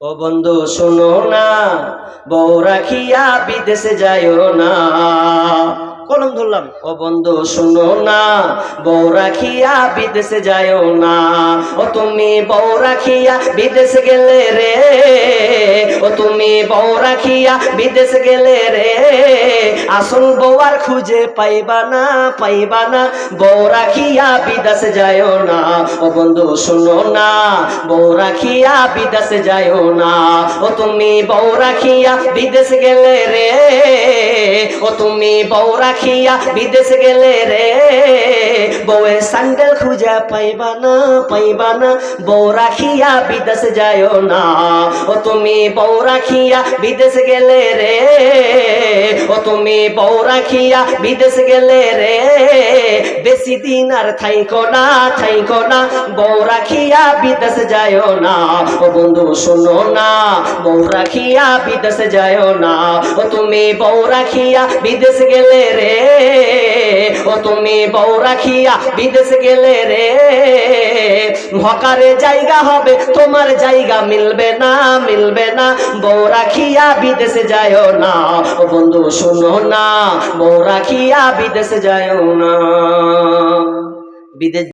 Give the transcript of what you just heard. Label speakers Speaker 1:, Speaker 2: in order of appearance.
Speaker 1: ও বন্ধু শোনো না, বউ রাখিয়া বিদেশে যাইও না। কলম ধরলাম। ও বন্ধু শোনো না, বউ রাখিয়া বিদেশে যাইও না। ও তুমি বউ রাখিয়া বিদেশে গেলে রে, ও তুমি বউ রাখিয়া বিদেশে গেলে রে, আসল বউ আর খুঁজে পাইবা না, পাইবা না। বউ রাখিয়া বিদেশে যাইও না। ও বন্ধু শোনো না, বউ রাখিয়া বিদেশে যাইও না। ও তুমি বউ রাখিয়া বিদেশে গেলে রে, ও তুমি বউ রাখিয়া বিদেশে গেলে রে, বউয়ের স্যান্ডেল খুঁজে পাইবা না, পাইবা না। বউ রাখিয়া বিদেশে যাইও না। ও তুমি বউ রাখিয়া বিদেশে গেলে রে, ও তুমি বউ রাখিয়া বিদেশে গেলে রে, বেশি দিন আর থাইকো না, থাইকো না। বউ রাখিয়া বিদেশে যাইও না। ও বন্ধু শোনো না, বউ রাখিয়া বিদেশে যাইও না। ও তুমি বউ রাখিয়া বিদেশে গেলে রে, ও তুমি বউ রাখিয়া বিদেশে গেলে রে, হকারে জায়গা হবে তোমার জায়গা মিলবে না, মিলবে না। বউ রাখিয়া বিদেশে যাইও না। ও বন্ধু শোনো না, বউ রাখিয়া বিদেশে যাইও না। বিদেশ